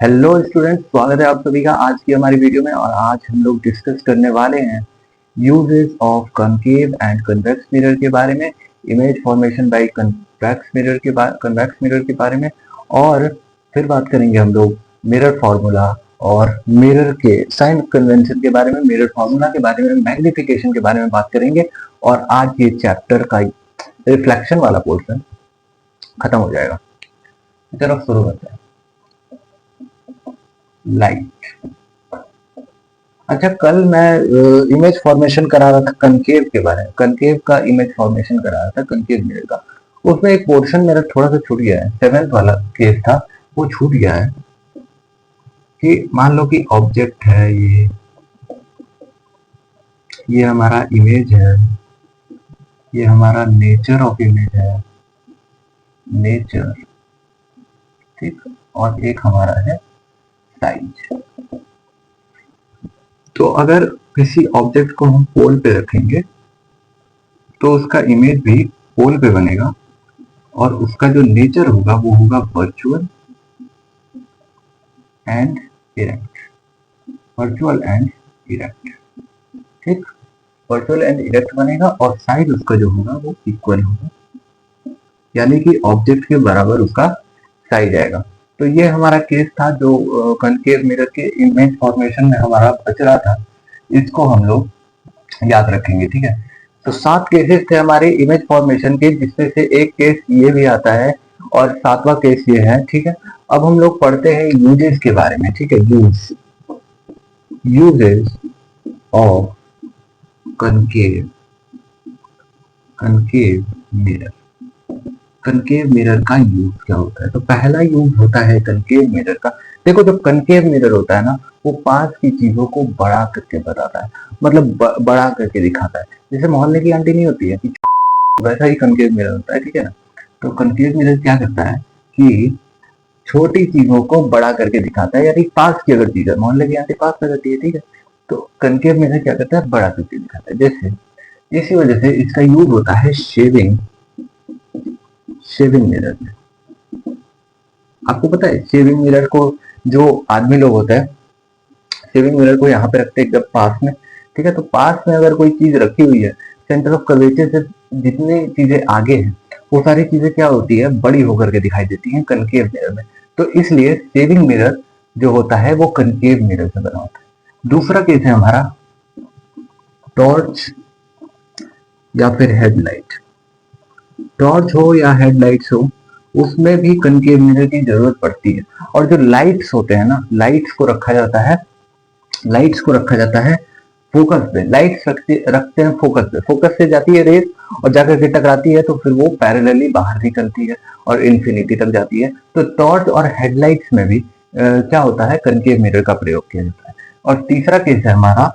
Hello students, स्वागत है आप सभी का आज की हमारी वीडियो में। और आज हम लोग डिस्कस करने वाले हैं uses of concave and convex mirror के बारे में, image formation by convex mirror के बारे में। और फिर बात करेंगे हम लोग मिरर फार्मूला और मिरर के साइन कन्वेंशन के बारे में, मिरर फार्मूला के बारे में, मैग्निफिकेशन के बारे में बात करेंगे। और आज ये चैप्टर का रिफ्लेक्शन वाला पोर्शन खत्म हो जाएगा। चलो शुरू करते हैं। लाइट। अच्छा, कल मैं इमेज फॉर्मेशन करा रहा था कनकेव के बारे में, कनकेव का इमेज फॉर्मेशन करा रहा था कनकेव मिरर का। उसमें एक पोर्शन मेरा थोड़ा सा छूट गया है, 7th वाला केस था वो छूट गया है। कि मान लो कि ऑब्जेक्ट है ये हमारा इमेज है, ये हमारा नेचर ऑफ इमेज है, नेचर, ठीक। और एक हमारा है साइज। तो अगर किसी ऑब्जेक्ट को हम पोल पे रखेंगे तो उसका इमेज भी पोल पे बनेगा और उसका जो नेचर होगा वो होगा virtual and erect. Virtual and erect, ठीक। वर्चुअल एंड इरेक्ट बनेगा और साइज उसका जो होगा वो इक्वल होगा, यानी कि ऑब्जेक्ट के बराबर उसका साइज आएगा। तो ये हमारा केस था जो कनकेव मिरर के इमेज फॉर्मेशन में हमारा बच रहा था। इसको हम लोग याद रखेंगे, ठीक है। तो 7 केसेस थे हमारे इमेज फॉर्मेशन के, जिसमें से एक केस ये भी आता है और 7वां केस ये है, ठीक है। अब हम लोग पढ़ते हैं यूजेस के बारे में, ठीक है। Uses of concave mirror. Concave mirror का यूज क्या होता है? तो पहला यूज होता है कनकेव मिरर का। देखो, जब कनकेव मिरर होता है ना, वो पास की चीजों को बड़ा करके बताता है, मतलब बड़ा करके दिखाता है। जैसे मोहल्ले की आंटी नहीं होती है कि वैसा ही कनकेव मिरर होता है, ठीक है ना। तो कनकेव मिरर क्या करता है कि छोटी चीजों को बड़ा करके दिखाता है, यानी पास की अगर चीज है, मोहल्ले की आंटी पास में रहती है, ठीक है। तो कनकेव मिरर क्या करता है? बड़ा करके दिखाता है। जैसे इसी वजह से इसका यूज होता है शेविंग मिरर में। आपको पता है शेविंग मिरर को जो आदमी लोग होते हैं, शेविंग मिरर को यहाँ पे रखते हैं एकदम पास में, ठीक है। तो पास में अगर कोई चीज रखी हुई है, सेंटर ऑफ कर्वेचर से जितनी चीजें आगे हैं वो सारी चीजें क्या होती है? बड़ी होकर के दिखाई देती हैं कनकेव मिरर में। तो इसलिए शेविंग मिरर जो होता है वो कनकेव मिरर से बना होता है। दूसरा केस है हमारा टॉर्च या फिर हेडलाइट। टॉर्च हो या हेडलाइट्स हो, उसमें भी कनकेव मिरर की जरूरत पड़ती है। और जो लाइट्स होते हैं ना, लाइट्स को रखा जाता है फोकस पे। लाइट्स रखते हैं फोकस पे, फोकस से जाती है रेस और जाकर के टकराती है, तो फिर वो पैरेलली बाहर निकलती है और इन्फिनिटी तक जाती है। तो टॉर्च और हेडलाइट्स में भी क्या होता है? कनकेव मिरर का प्रयोग किया जाता है। और तीसरा केस है हमारा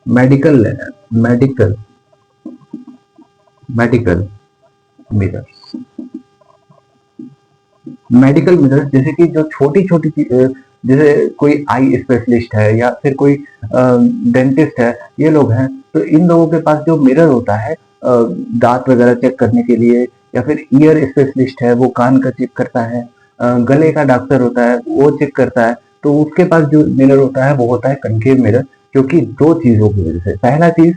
मेडिकल मिरर। मेडिकल मिरर जैसे कि जो छोटी छोटी जैसे कोई आई स्पेशलिस्ट है या फिर कोई डेंटिस्ट है, ये लोग हैं, तो इन लोगों के पास जो मिरर होता है दांत वगैरह चेक करने के लिए, या फिर ईयर स्पेशलिस्ट है वो कान का चेक करता है, गले का डॉक्टर होता है वो चेक करता है, तो उसके पास जो मिरर होता है वो होता है कनकेव मिरर। क्योंकि 2 चीजों की वजह से, पहला चीज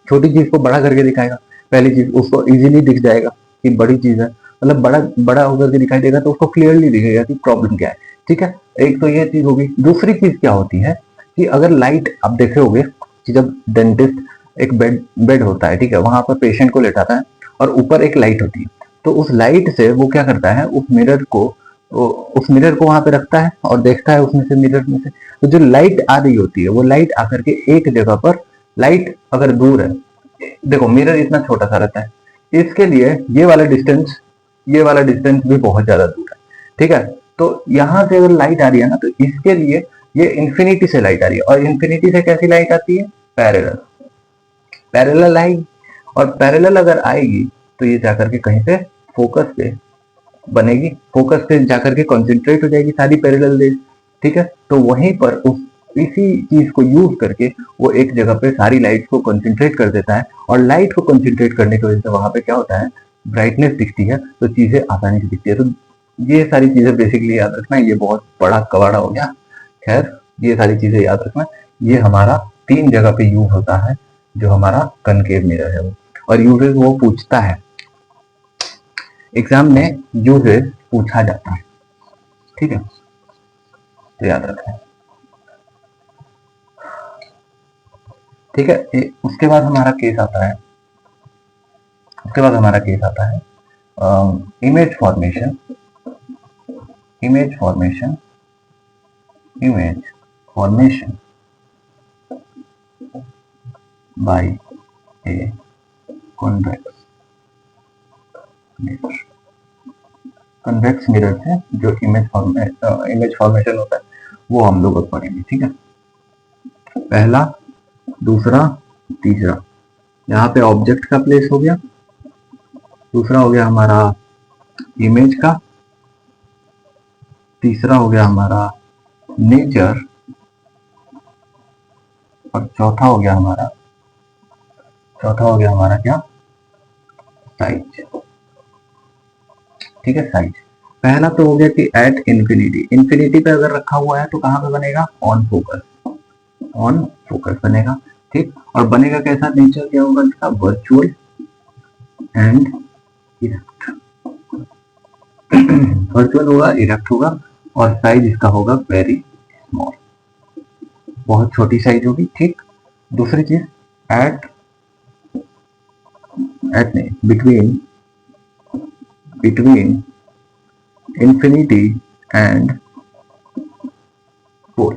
छोटी चीज को बड़ा करके दिखाएगा, पहली चीज उसको इजीली दिख जाएगा कि बड़ी चीज है, मतलब बड़ा बड़ा होकर के दिखाई देगा तो उसको क्लियरली दिखेगा कि प्रॉब्लम क्या है, ठीक है। एक तो ये चीज होगी। दूसरी चीज क्या होती है कि अगर लाइट आप देखे होगे कि जब डेंटिस्ट एक बेड होता है, ठीक है, वहां पर पेशेंट को लेटाता है और ऊपर एक लाइट होती है, तो उस लाइट से वो क्या करता है? उस मिरर को वहां पे रखता है और देखता है उसमें से, मिरर में से। तो जो लाइट आ रही होती है वो लाइट आकर के एक जगह पर, लाइट अगर दूर है, देखो मिरर इतना छोटा सा रहता है, इसके लिए ये वाला डिस्टेंस भी बहुत ज्यादा दूर है, ठीक है। तो यहां से अगर लाइट आ रही है ना, तो इसके लिए ये इंफिनिटी से लाइट आ रही है, और इंफिनिटी से कैसी लाइट आती है? पैरेलल आएगी। और पैरेलल अगर आएगी तो ये जाकर के कहीं पे फोकस पे बनेगी, फोकस पे जाकर के कॉन्सेंट्रेट हो जाएगी सारी पैरेलल रेज, ठीक है। तो वहीं पर इसी चीज को यूज करके वो एक जगह पे सारी लाइट को कंसंट्रेट कर देता है, और लाइट को कंसंट्रेट करने की वजह से वहां पे क्या होता है? ब्राइटनेस दिखती है, तो चीजें आसानी से दिखती है। तो ये सारी चीजें बेसिकली याद रखना, ये बहुत बड़ा कवाड़ा हो गया। खैर, ये सारी चीजें याद रखना। ये हमारा 3 जगह पे यूज होता है, जो हमारा कनकेव मिरर है वो, और यूजेस वो पूछता है एग्जाम में, यूजेस पूछा जाता है, ठीक है, तो याद रखना। ठीक है, उसके बाद हमारा केस आता है, image formation, image formation, image formation by a convex mirror. Convex mirror से जो इमेज फॉर्मेशन होता है वो हम लोग अब पढ़ेंगे, ठीक है। पहला, दूसरा, तीसरा, यहाँ पे ऑब्जेक्ट का प्लेस हो गया, दूसरा हो गया हमारा इमेज का, तीसरा हो गया हमारा नेचर, और चौथा हो गया हमारा क्या, साइज। ठीक है, साइज। पहला तो हो गया कि एट इंफिनिटी, इंफिनिटी पे अगर रखा हुआ है तो कहां पे बनेगा, ऑन फोकस, ऑन फोकस बनेगा, ठीक। और बनेगा कैसा, नेचर क्या होगा इसका, वर्चुअल एंड इरेक्ट, वर्चुअल होगा, इरेक्ट होगा, और साइज इसका होगा वेरी स्मॉल, बहुत छोटी साइज होगी, ठीक। दूसरी चीज, एट नहीं, between infinity and pole,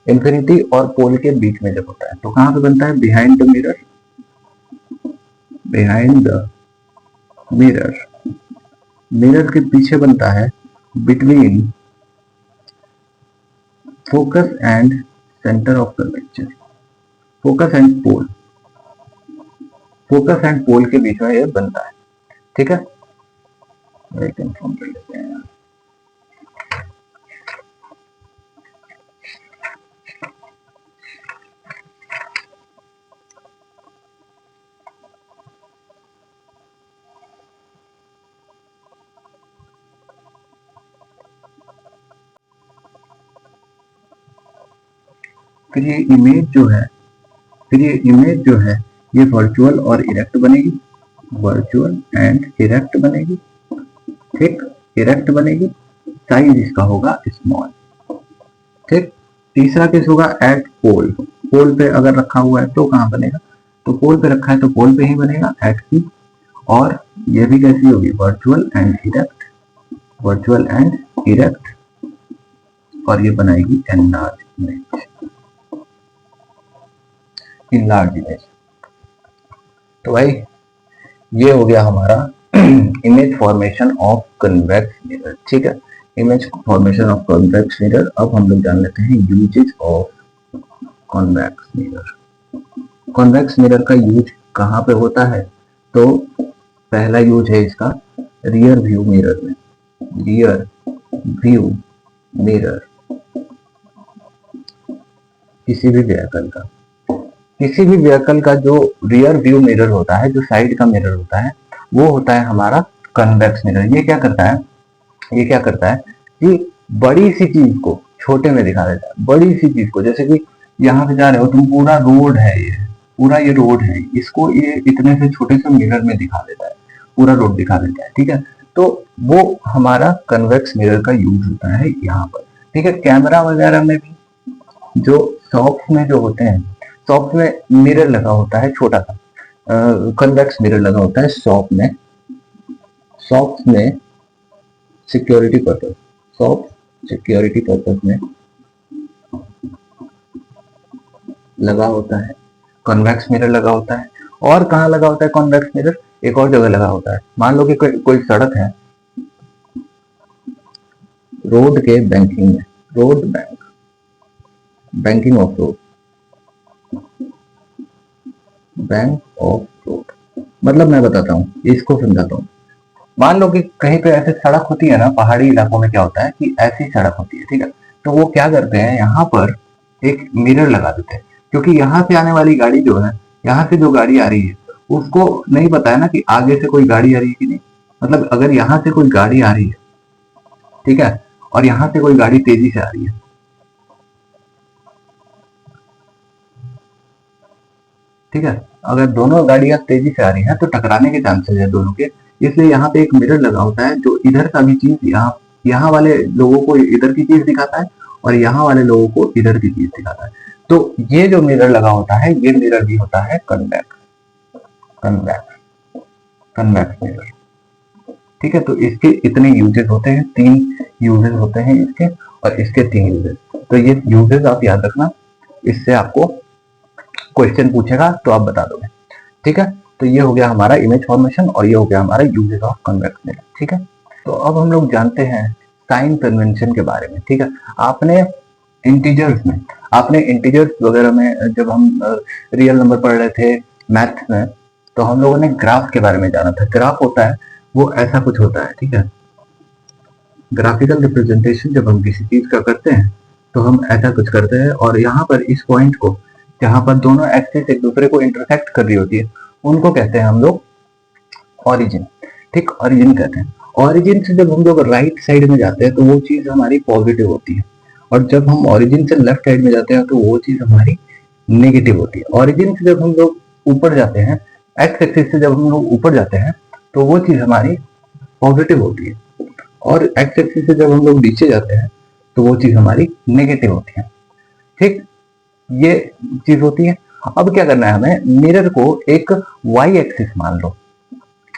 infinity और पोल के बीच में जब होता है तो कहां पे बनता है, बिहाइंड द मिरर, मिरर के पीछे बनता है, between focus and centre of curvature, focus and pole के बीच में ये बनता है, ठीक है। कंफर्म कर लेते हैं। फिर ये इमेज जो है ये वर्चुअल और इरेक्ट बनेगी, वर्चुअल एंड इरेक्ट बनेगी, ठीक, इरेक्ट बनेगी, साइज इसका होगा स्मॉल, ठीक। तीसरा केस होगा एट पोल, पोल पे अगर रखा हुआ है तो कहां बनेगा, तो पोल पे रखा है तो पोल पे ही बनेगा, एट की, और ये भी कैसी होगी, वर्चुअल एंड इरेक्ट, और ये बनाएगी इनलार्ज इमेज। तो भाई ये हो गया हमारा image formation of convex mirror, ठीक है, image formation of convex mirror. अब हम लोग जान लेते हैं uses of convex mirror. Convex mirror का यूज कहां पे होता है, तो पहला यूज है इसका रियर व्यू मिरर में, रियर व्यू मिरर, किसी भी व्हीकल का जो रियर व्यू मिरर होता है, जो साइड का मिरर होता है, वो होता है हमारा कन्वेक्स मिरर। ये क्या करता है कि बड़ी सी चीज को छोटे में दिखा देता है, बड़ी सी चीज को, जैसे कि यहाँ से जा रहे हो तुम, पूरा रोड है, ये रोड है, इसको ये इतने से छोटे से मिरर में दिखा देता है, पूरा रोड दिखा देता है, ठीक है। तो वो हमारा कन्वेक्स मिरर का यूज होता है यहाँ पर, ठीक है। कैमरा वगैरह में भी, जो शॉप्स में जो होते हैं, शॉप में मिरर लगा होता है छोटा सा, कन्वेक्स मिरर लगा होता है शॉप में सिक्योरिटी पर्पस में लगा होता है, कन्वेक्स मिरर लगा होता है। और कहाँ लगा होता है कन्वेक्स मिरर, एक और जगह लगा होता है। मान लो कि कोई सड़क है, रोड के बैंकिंग में, बैंकिंग ऑफ रोड, मतलब मैं बताता हूँ, इसको समझाता हूँ। मान लो कि कहीं पे ऐसे सड़क होती है ना, पहाड़ी इलाकों में क्या होता है कि ऐसी सड़क होती है, ठीक है। तो वो क्या करते हैं, यहाँ पर एक मिरर लगा देते हैं, क्योंकि यहाँ से आने वाली गाड़ी जो है, यहाँ से जो गाड़ी आ रही है, उसको नहीं पता है ना कि आगे से कोई गाड़ी आ रही है कि नहीं। मतलब अगर यहाँ से कोई गाड़ी आ रही है ठीक है, और यहां से कोई गाड़ी तेजी से आ रही है, ठीक है, अगर दोनों गाड़ियां तेजी से आ रही हैं तो टकराने के चांसेस है दोनों के, इसलिए यहाँ पे एक मिरर लगा होता है जो इधर का भी चीज यहाँ वाले लोगों को इधर की चीज दिखाता है और यहाँ वाले लोगों को इधर की चीज दिखाता है। तो ये जो मिरर लगा होता है ये मिरर भी होता है कन्वेक्स कन्वेक्स कन्वेक्स मिरर, ठीक है। तो इसके इतने यूजेस होते हैं, 3 यूजेस होते हैं इसके, और इसके 3 यूजेस। तो ये यूजेस आप याद रखना, इससे आपको क्वेश्चन पूछेगा तो आप बता दोगे, ठीक है। तो ये हो गया हमारा इमेज फॉर्मेशन और ये हो गया हमारा यूजेस ऑफ कन्वेक्स मिरर, ठीक है। तो अब हम लोग जानते हैं साइन कन्वेंशन के बारे में, ठीक है। आपने इंटीजर्स वगैरह में जब हम रियल नंबर पढ़ रहे थे मैथ्स में, तो हम लोगों ने ग्राफ के बारे में जाना था। ग्राफ होता है वो ऐसा कुछ होता है, ठीक है। ग्राफिकल रिप्रेजेंटेशन जब हम किसी चीज का करते हैं तो हम ऐसा कुछ करते हैं, और यहाँ पर इस पॉइंट को जहां पर दोनों एक्सिस एक दूसरे को इंटरसेक्ट कर रही होती है उनको कहते हैं हम लोग ऑरिजिन, ठीक, ऑरिजिन कहते हैं। ऑरिजिन से जब हम लोग राइट साइड में जाते हैं तो वो चीज हमारी पॉजिटिव होती है, और जब हम ऑरिजिन से लेफ्ट साइड में जाते हैं तो वो चीज हमारी नेगेटिव होती है। ऑरिजिन से जब हम लोग ऊपर जाते हैं, एक्स एक्सिस से जब हम लोग ऊपर जाते हैं तो वो चीज हमारी पॉजिटिव होती है, और एक्स एक्सिस से जब हम लोग नीचे जाते हैं तो वो चीज हमारी नेगेटिव होती है, ठीक, ये चीज होती है। अब क्या करना है हमें, मिरर को एक वाई एक्सिस मान लो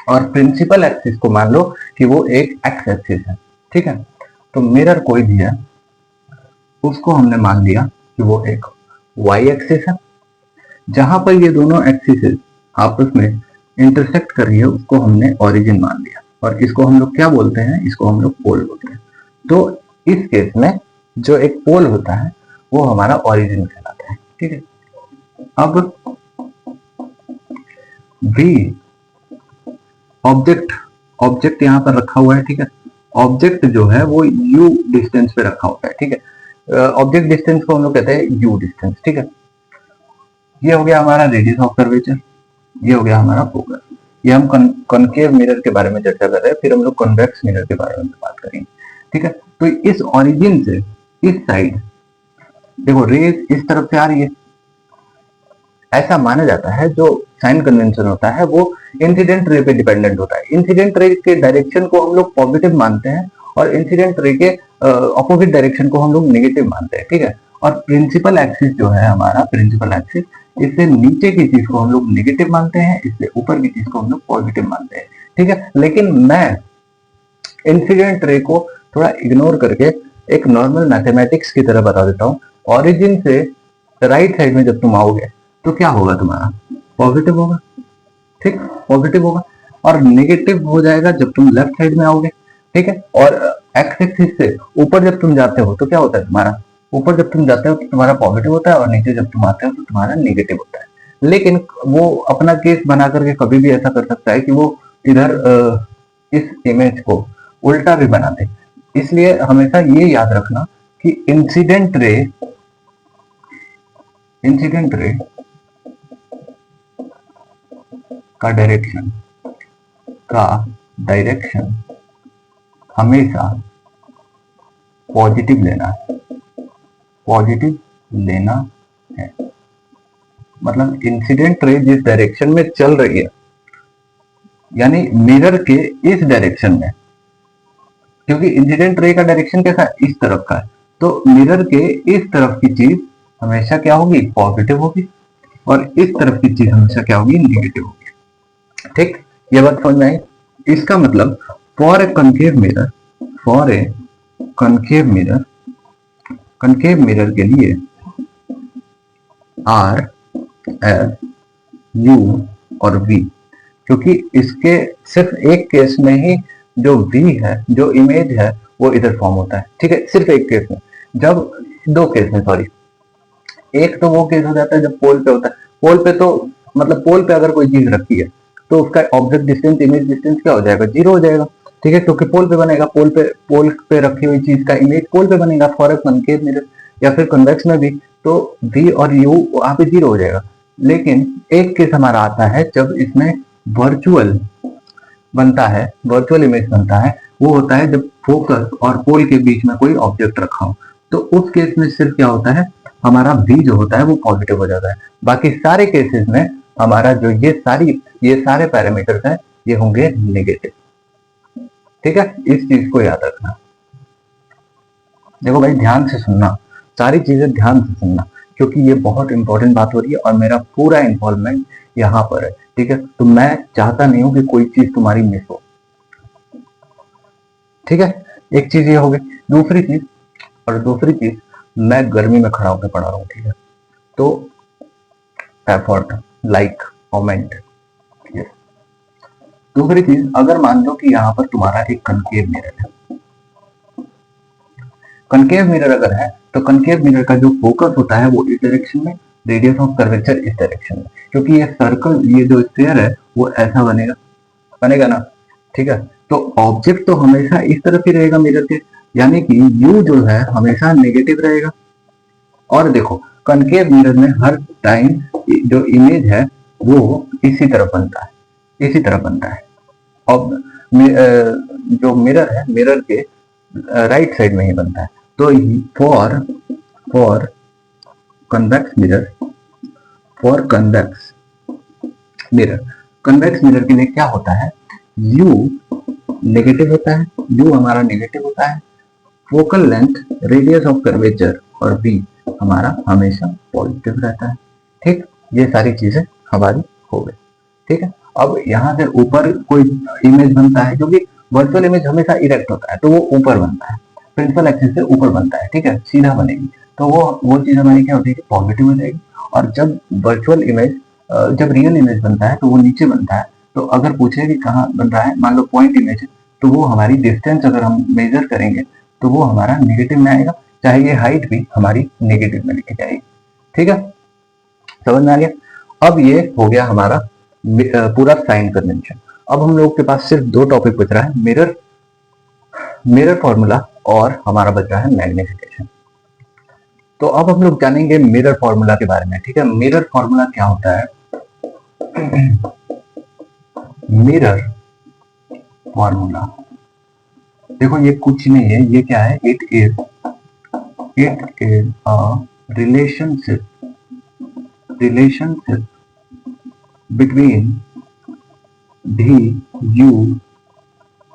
और प्रिंसिपल एक्सिस को मान लो कि वो एक एक्स एक्सिस है, ठीक है। तो मिरर कोई भी है उसको हमने मान लिया कि वो एक वाई एक्सिस है, जहां पर ये दोनों एक्सिस आपस में इंटरसेक्ट कर रही है उसको हमने ओरिजिन मान लिया, और इसको हम लोग क्या बोलते हैं, इसको हम लोग पोल बोलते हैं। तो इस केस में जो एक पोल होता है वो हमारा ओरिजिन कहलाता है, ठीक है। अब भी ऑब्जेक्ट यहां पर रखा हुआ है, ठीक है। ऑब्जेक्ट जो है वो u डिस्टेंस पे रखा होता है, ठीक है। ऑब्जेक्ट डिस्टेंस को हम लोग कहते हैं u डिस्टेंस, ठीक है। ये हो गया हमारा रेडियस ऑफ कर्वेचर, ये हो गया हमारा फोकस। ये हम कॉनकेव मिरर के बारे में चर्चा कर रहे हैं, फिर हम लोग कॉन्वेक्स मिरर के बारे में बात करेंगे, ठीक है। तो इस ओरिजिन से इस साइड देखो रेज इस तरफ से आ रही है, ऐसा माना जाता है। जो साइन कन्वेंशन होता है वो इंसिडेंट रे पे डिपेंडेंट होता है। इंसिडेंट रे के डायरेक्शन को हम लोग पॉजिटिव मानते हैं और इंसिडेंट रे के अपोजिट डायरेक्शन को हम लोग नेगेटिव मानते हैं, ठीक है। और प्रिंसिपल एक्सिस जो है हमारा प्रिंसिपल एक्सिस, इससे नीचे की चीज को हम लोग नेगेटिव मानते हैं, इससे ऊपर की चीज को हम लोग पॉजिटिव मानते हैं, ठीक है। लेकिन मैं इंसिडेंट रे को थोड़ा इग्नोर करके एक नॉर्मल मैथमेटिक्स की तरह बता देता हूँ। ऑरिजिन से राइट साइड में जब तुम आओगे तो क्या होगा, तुम्हारा पॉजिटिव होगा, ठीक, पॉजिटिव होगा, और नेगेटिव हो जाएगा जब तुम लेफ्ट साइड में आओगे, ठीक है। और एक्स एक्सिस से ऊपर जब तुम जाते हो तो क्या होता है, तुम्हारा ऊपर जब तुम जाते हो तो तुम्हारा पॉजिटिव होता है, और नीचे जब तुम आते हो तो तुम्हारा नेगेटिव होता है। लेकिन वो अपना केस बना करके कभी भी ऐसा कर सकता है कि वो इधर इस इमेज को उल्टा भी बना दे। इसलिए हमेशा ये याद रखना कि इंसिडेंट रे का डायरेक्शन हमेशा पॉजिटिव लेना है। मतलब इंसिडेंट रे जिस डायरेक्शन में चल रही है, यानी मिरर के इस डायरेक्शन में, क्योंकि इंसिडेंट रे का डायरेक्शन कैसा है, इस तरफ का है, तो मिरर के इस तरफ की चीज हमेशा क्या होगी, पॉजिटिव होगी, और इस तरफ की चीज हमेशा क्या होगी, नेगेटिव होगी, ठीक। ये बात समझ में आई। इसका मतलब फॉर ए कनकेव मिरर के लिए R, S, U और V, क्योंकि इसके सिर्फ एक केस में ही जो V है, जो इमेज है, वो इधर फॉर्म होता है, ठीक है, सिर्फ एक केस में। जब दो केस में, सॉरी, एक तो वो केस हो जाता है जब पोल पे होता है। पोल पे तो मतलब पोल पे अगर कोई चीज रखी है तो उसका ऑब्जेक्ट डिस्टेंस इमेज डिस्टेंस क्या हो जाएगा, 0 हो जाएगा, ठीक है, क्योंकि पोल पे बनेगा, पोल पे रखी हुई चीज का इमेज पोल पे बनेगा। फॉर ए कॉनकेव मिरर या फिर कन्वेक्स में भी तो V और U वहां पे 0 हो जाएगा। लेकिन एक केस हमारा आता है जब इसमें वर्चुअल इमेज बनता है, वो होता है जब फोकस और पोल के बीच में कोई ऑब्जेक्ट रखा हो, तो उस केस में सिर्फ क्या होता है, हमारा V जो होता है वो पॉजिटिव हो जाता है। बाकी सारे केसेस में हमारा जो ये सारे पैरामीटर्स हैं ये होंगे नेगेटिव। ठीक है, इस चीज को याद रखना। देखो भाई ध्यान से सुनना, सारी चीजें ध्यान से सुनना, क्योंकि ये बहुत इंपॉर्टेंट बात हो रही है और मेरा पूरा इन्वॉल्वमेंट यहाँ पर है। ठीक है, तो मैं चाहता नहीं हूं कि कोई चीज तुम्हारी मिस हो। ठीक है, एक चीज ये हो गई। दूसरी चीज मैं गर्मी में खड़ा होकर पढ़ा रहा हूँ। ठीक है, तो एफर्ट, लाइक, कमेंट। दूसरी चीज, अगर मान लो कि यहाँ पर तुम्हारा एक कनकेव मिरर है, कनकेव मिरर अगर है तो कनकेव मिरर का जो फोकस होता है वो इस डायरेक्शन में, रेडियस ऑफ कर्वेचर इस डायरेक्शन में, क्योंकि ये सर्कल, ये जो स्फीयर है वो ऐसा बनेगा ना। ठीक है, तो ऑब्जेक्ट तो हमेशा इस तरफ ही रहेगा मिरर के, यानी कि U जो है हमेशा नेगेटिव रहेगा। और देखो कनकेव मिरर में हर टाइम जो इमेज है वो इसी तरफ बनता है। अब जो मिरर है, मिरर के राइट साइड में ही बनता है। तो फॉर कन्वेक्स मिरर के लिए क्या होता है, U नेगेटिव होता है, U हमारा नेगेटिव होता है, focal length, radius of curvature और V हमारा हमेशा पॉजिटिव रहता है। ठीक, ये सारी चीजें हमारी हो गई। ठीक है, अब यहाँ से ऊपर कोई इमेज बनता है, क्योंकि वर्चुअल इमेज हमेशा इरेक्ट होता है तो वो ऊपर बनता है, प्रिंसिपल एक्सिस से ऊपर बनता है। ठीक है, सीधा बनेगी तो वो चीज हमारी क्या होती है, पॉजिटिव हो जाएगी। और जब वर्चुअल इमेज, जब रियल इमेज बनता है तो वो नीचे बनता है। तो अगर पूछे कि कहाँ बन रहा है, मान लो पॉइंट इमेज है, तो वो हमारी डिस्टेंस अगर हम मेजर करेंगे तो वो हमारा नेगेटिव में आएगा, चाहे ये हाइट भी हमारी नेगेटिव में लिखी जाएगी। ठीक है, समझ में आ गया। अब ये हो गया हमारा पूरा साइन कन्वेंशन। अब हम लोग के पास सिर्फ दो टॉपिक बच रहा है, मिरर फॉर्मूला और हमारा बच रहा है मैग्निफिकेशन। तो अब हम लोग जानेंगे मिरर फॉर्मूला के बारे में। ठीक है, मिरर फॉर्मूला क्या होता है, मिरर फॉर्मूला देखो ये कुछ नहीं है, ये क्या है, it is a relationship between V, U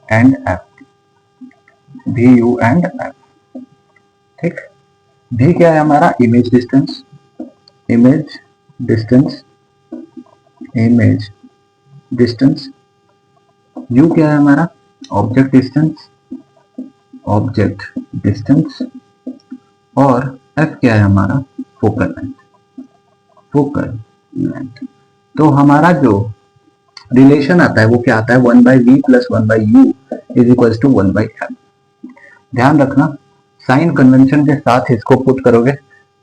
and F. ठीक, V क्या है हमारा, इमेज डिस्टेंस, U क्या है हमारा, ऑब्जेक्ट डिस्टेंस, और F क्या है हमारा, फोकल लेंथ। तो हमारा जो रिलेशन आता है वो क्या आता है, 1/v + 1/u = 1/f। ध्यान रखना, साइन कन्वेंशन के साथ इसको पुट करोगे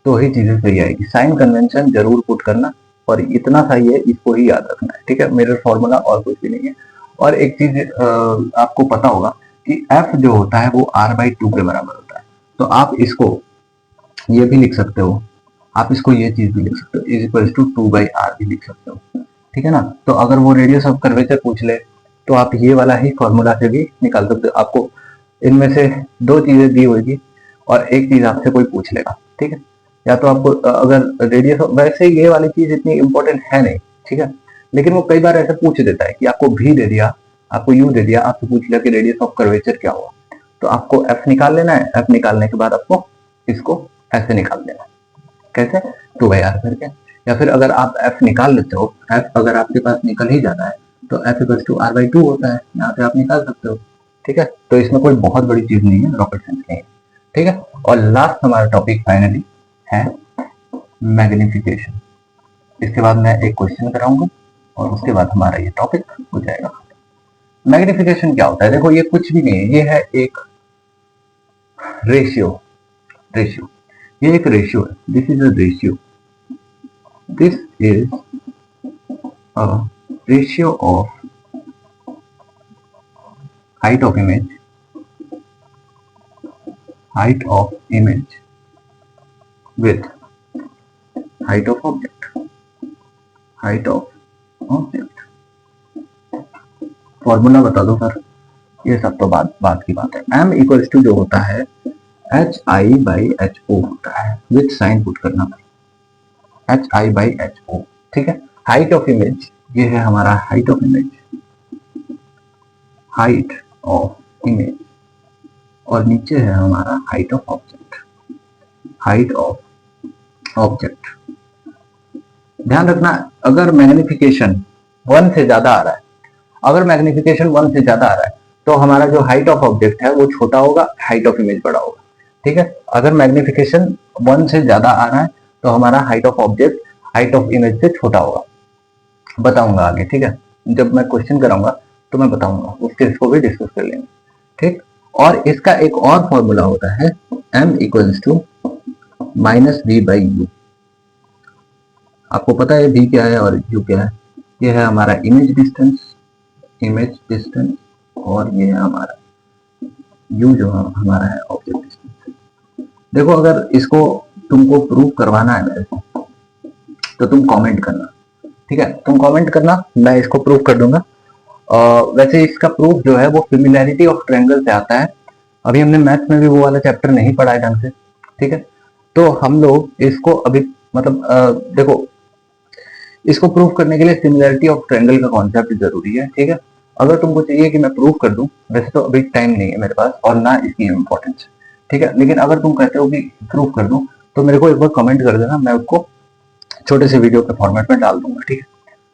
तो ही चीजें सही आएगी। साइन कन्वेंशन जरूर पुट करना, और इतना सा ही है, इसको ही याद रखना है। ठीक है, मिरर फॉर्मूला और कुछ भी नहीं है। और एक चीज आपको पता होगा कि f जो होता है वो r/2 के बराबर होता है। तो आप इसको ये भी लिख सकते हो, आप इसको ये चीज भी लिख सकते हो, = 2/r भी लिख सकते हो। ठीक है ना, तो अगर वो रेडियस ऑफ कर्वेचर पूछ ले तो आप ये वाला ही फॉर्मूला से भी निकाल सकते हो। आपको इनमें से दो चीजें दी होगी और एक चीज आपसे कोई पूछ लेगा। ठीक है, या तो आपको अगर रेडियस, वैसे ये वाली चीज इतनी इंपॉर्टेंट है नहीं। ठीक है, लेकिन वो कई बार ऐसे पूछ देता है कि आपको V दे दिया, आपको U दे दिया, आपसे पूछ लिया कि रेडियस ऑफ कर्वेचर क्या हुआ, तो आपको F निकाल लेना है। F निकालने के बाद आपको इसको ऐसे निकाल देना है, कैसे, 2/r करके। या फिर अगर आप F निकाल लेते हो, F अगर आपके पास निकल ही जाता है तो F = r/2 होता है, यहाँ से आप निकाल सकते हो। ठीक है, तो इसमें कोई बहुत बड़ी चीज नहीं है, रॉकेट साइंस नहीं है। ठीक है, और लास्ट हमारा टॉपिक फाइनली है मैग्निफिकेशन। इसके बाद मैं एक क्वेश्चन कराऊंगा और उसके बाद हमारा ये टॉपिक हो जाएगा। मैग्निफिकेशन क्या होता है, देखो ये कुछ भी नहीं है, ये है एक रेशियो, ये एक रेशियो है, this is a ratio, this is a ratio of height of image with height of object, formula बता दो सर, ये सब तो बात की बात है। m इक्वल्स टू जो होता है HI/HO होता है, विथ साइन पुट करना HI/HO, ठीक है। हाइट ऑफ इमेज, ये है हमारा height of image, height of image, और नीचे है हमारा height of object, height of object. ध्यान रखना, अगर मैग्निफिकेशन 1 से ज्यादा आ रहा है, अगर मैग्निफिकेशन 1 से ज्यादा आ रहा है तो हमारा जो हाइट ऑफ ऑब्जेक्ट है वो छोटा होगा, हाइट ऑफ इमेज बड़ा होगा, ठीक है। अगर मैग्निफिकेशन 1 से ज्यादा आ रहा है तो हमारा height of object height of image से छोटा होगा। बताऊंगा आगे, ठीक है, जब मैं क्वेश्चन कराऊंगा तो मैं बताऊंगा, उसके इसको भी डिस्कस कर लेंगे, ठीक। और इसका एक और फॉर्मूला होता है m इक्वल्स टू -v/u। आपको पता है v क्या है और u क्या है। ये है हमारा इमेज डिस्टेंस, और ये है हमारा u जो हमारा है ऑब्जेक्ट डिस्टेंस। देखो, अगर इसको तुमको प्रूव करवाना है मेरे को तो तुम कमेंट करना, ठीक है, तुम कमेंट करना, मैं इसको प्रूव कर दूंगा। वैसे इसका प्रूफ जो है वो सिमिलैरिटी ऑफ ट्रायंगल से आता है। अभी हमने मैथ्स में भी वो वाला चैप्टर नहीं पढ़ा है ढंग से, ठीक है। तो हम लोग इसको अभी मतलब देखो, इसको प्रूव करने के लिए सिमिलैरिटी ऑफ ट्रायंगल का कॉन्सेप्ट जरूरी है, ठीक है। अगर तुमको चाहिए कि मैं प्रूव कर दूं, वैसे तो अभी टाइम नहीं है मेरे पास और ना इसकी इम्पोर्टेंस, ठीक है, लेकिन अगर तुम कहते हो कि प्रूव कर दूं तो मेरे को एक बार कमेंट कर देना, मैं उसको छोटे से वीडियो के फॉर्मेट में डाल दूंगा, ठीक है,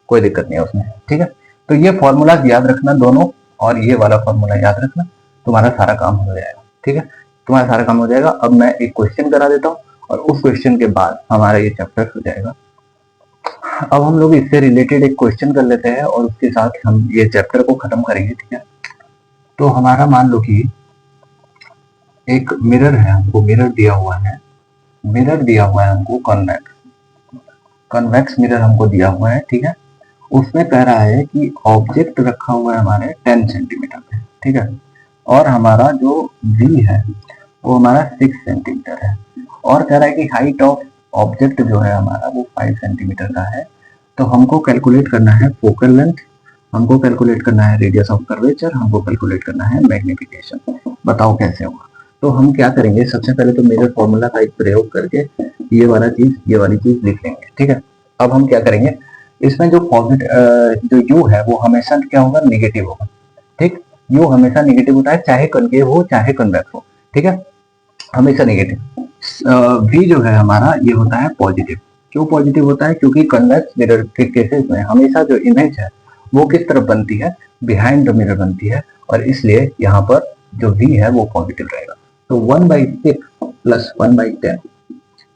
कोई दिक्कत नहीं है उसमें, ठीक है। तो ये फॉर्मूला याद रखना दोनों, और ये वाला फॉर्मूला याद रखना, तुम्हारा सारा काम हो जाएगा, ठीक है, तुम्हारा सारा काम हो जाएगा। अब मैं एक क्वेश्चन करा देता हूँ और उस क्वेश्चन के बाद हमारा ये चैप्टर हो जाएगा। अब हम लोग इससे रिलेटेड एक क्वेश्चन कर लेते हैं और उसके साथ हम ये चैप्टर को खत्म करेंगे, ठीक है। तो हमारा मान लो कि एक मिरर है, हमको मिरर दिया हुआ है, मिरर दिया हुआ है हमको कन्वेक्स मिरर हमको दिया हुआ है, ठीक है। उसमें कह रहा है कि ऑब्जेक्ट रखा हुआ है हमारे 10 सेंटीमीटर पे, ठीक है, और हमारा जो v है वो हमारा 6 सेंटीमीटर है, और कह रहा है कि हाइट ऑफ ऑब्जेक्ट जो है हमारा वो 5 सेंटीमीटर का है। तो हमको कैलकुलेट करना है फोकल लेंथ, हमको कैलकुलेट करना है रेडियस ऑफ कर्वेचर, हमको कैलकुलेट करना है मैग्निफिकेशन। बताओ कैसे होगा। तो हम क्या करेंगे, सबसे पहले तो मिरर फॉर्मूला का एक प्रयोग करके ये वाली चीज लिख लेंगे, ठीक है। अब हम क्या करेंगे, इसमें जो जो u है वो हमेशा क्या होगा, निगेटिव होगा, ठीक। u हमेशा निगेटिव होता है, चाहे कनकेव हो चाहे कन्वेक्स हो, ठीक है, हमेशा निगेटिव। v जो है हमारा ये होता है पॉजिटिव। क्यों पॉजिटिव होता है, क्योंकि कन्वेक्स मिरर के केसेस में हमेशा जो इमेज है वो किस तरफ बनती है, बिहाइंड द मिरर बनती है, और इसलिए यहाँ पर जो v है वो पॉजिटिव रहेगा। तो 1/6 प्लस 1/10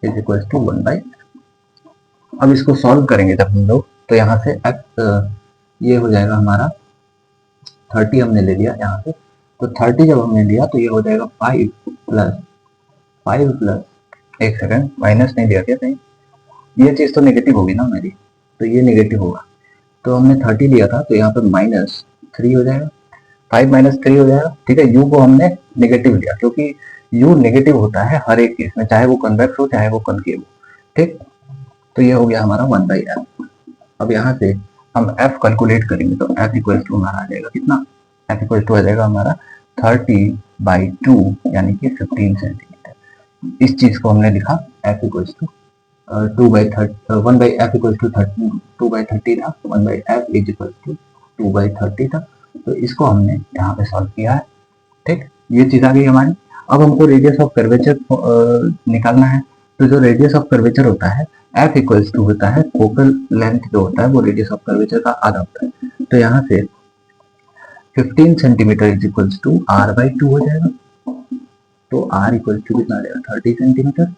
इज इक्वल टू 1/। अब इसको सॉल्व करेंगे जब हम लोग, तो यहाँ से ये हो जाएगा हमारा 30 हमने ले लिया यहाँ से, तो 30 जब हमने लिया तो ये हो जाएगा 5 प्लस एक सेकंड, माइनस नहीं लिया क्या कहीं, ये चीज तो नेगेटिव होगी ना मेरी, तो ये नेगेटिव होगा। तो हमने 30 लिया था तो यहाँ पे -3 हो जाएगा, 5 -3 हो जाएगा, ठीक है। u को हमने नेगेटिव लिया क्योंकि u नेगेटिव होता है हर एक केस में, चाहे वो कन्वेक्स हो चाहे वो कनकेव हो, ठीक। तो ये हो गया हमारा 1/f। अब यहाँ से हम f कैलकुलेट करेंगे तो f इक्वल टू हमारा आ जाएगा कितना, f इक्वल टू आ जाएगा हमारा 30/2 यानी कि 15 सेंटीमीटर। इस चीज को हमने लिखा f equal to 1/f equal to 2/30 था, 1/f इज इक्वल टू 2/30 था। तो इसको हमने यहाँ पे सॉल्व किया है, ठीक, ये चीज आ गई हमारी। अब हमको रेडियस ऑफ कर्वेचर निकालना है। तो जो रेडियस ऑफ कर्वेचर होता है f इक्वल्स टू होता है फोकल लेंथ जो होता है वो रेडियस ऑफ कर्वेचर का आधा होता है। तो यहाँ से 15 centimetre is equals to r/2 हो जाएगा। तो r इक्वल्स टू कितना आ जाएगा, 30 सेंटीमीटर।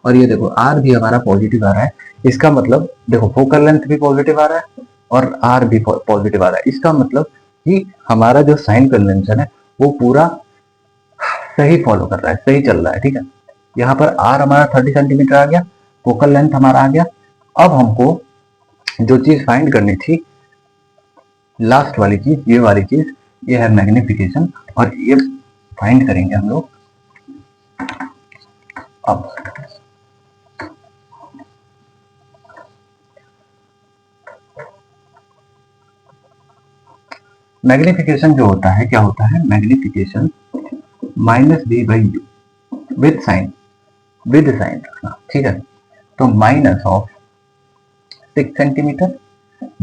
और ये देखो r भी हमारा पॉजिटिव आ रहा है, इसका मतलब देखो फोकल लेंथ भी पॉजिटिव आ रहा है और r भी पॉजिटिव आ रहा है, इसका मतलब कि हमारा जो साइन कन्वेंशन है वो पूरा सही फॉलो कर रहा है, सही चल रहा है, ठीक है। यहाँ पर r हमारा 30 सेंटीमीटर आ गया, फोकल लेंथ हमारा आ गया। अब हमको जो चीज फाइंड करनी थी, लास्ट वाली चीज, ये वाली चीज, ये है मैग्निफिकेशन, और ये फाइंड करेंगे हम लोग। अब मैग्निफिकेशन जो होता है, क्या होता है, magnification minus B by U with sign रखना, ठीक है। तो minus of 6 centimetre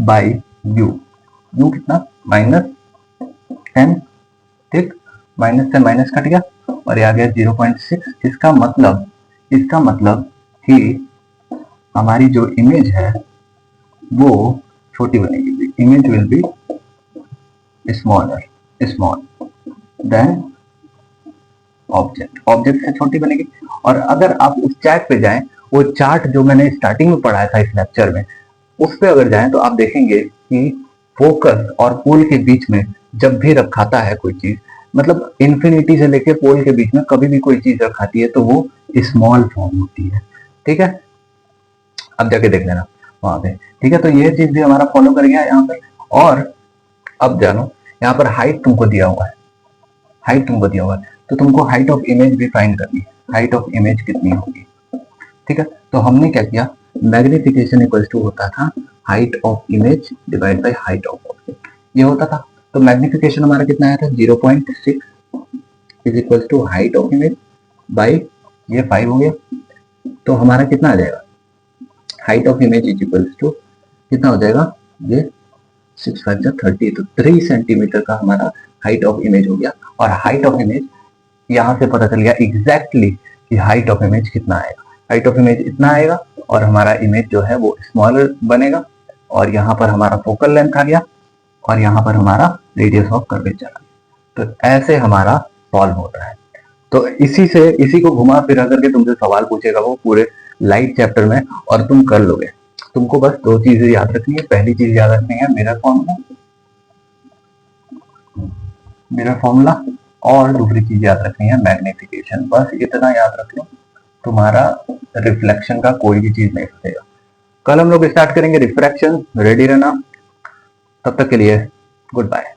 by U, U कितना, -10, ठीक, माइनस से माइनस कट गया और ये आ गया 0.6। इसका मतलब कि हमारी जो इमेज है वो छोटी बनेगी, image will be small than object से छोटी बनेगी। और अगर आप उस चार्ट पे जाएं, वो चार्ट जो मैंने स्टार्टिंग में पढ़ाया था इस लेक्चर में, उस पे अगर जाएं तो आप देखेंगे कि फोकस और पोल के बीच में जब भी रखाता है कोई चीज, मतलब इन्फिनिटी से लेके पोल के बीच में कभी भी कोई चीज रखाती है तो वो स्मॉल फॉर्म होती है, ठीक है। अब जाके देख लेना वहां पे, ठीक है। तो ये चीज भी हमारा फॉलो कर गया यहाँ पर। और अब जानो, यहाँ पर हाइट तुमको दिया हुआ है, तो तुमको हाइट ऑफ इमेज भी फाइंड करनी है, हाइट ऑफ इमेज कितनी होगी, ठीक है। तो हमने क्या किया, मैग्निफिकेशन इक्वल्स टू होता था height of image divide by height of object, ये होता था। तो मैग्निफिकेशन हमारा कितना आया था, 0.6 is equals to height of image by ये 5 हो गया। तो हमारा कितना आ जाएगा, height of image is equals to कितना हो जाएगा, ये 6 5 30, तो 3 सेंटीमीटर का हमारा हाइट ऑफ इमेज हो गया। और हाइट ऑफ इमेज यहाँ से पता चल गया एग्जैक्टली कि हाइट ऑफ इमेज कितना आएगा, हाइट ऑफ इमेज इतना आएगा और हमारा इमेज जो है वो स्मॉलर बनेगा। और यहाँ पर हमारा फोकल लेंथ आ गया और यहाँ पर हमारा रेडियस ऑफ कर्वेचर आ गया। तो ऐसे हमारा सॉल्व होता है। तो इसी को घुमा फिरा करके तुमसे सवाल पूछेगा वो पूरे लाइट चैप्टर में, और तुम कर लोगे। तुमको बस 2 चीजें याद रखनी है। पहली चीज याद रखनी है मिरर फॉर्मूला, और दूसरी चीज याद रखनी है मैग्निफिकेशन। बस इतना याद रख लो, तुम्हारा रिफ्लेक्शन का कोई भी चीज नहीं फंसेगा। कल हम लोग स्टार्ट करेंगे रिफ्रैक्शन, रेडी रहना। तब तक के लिए गुड बाय।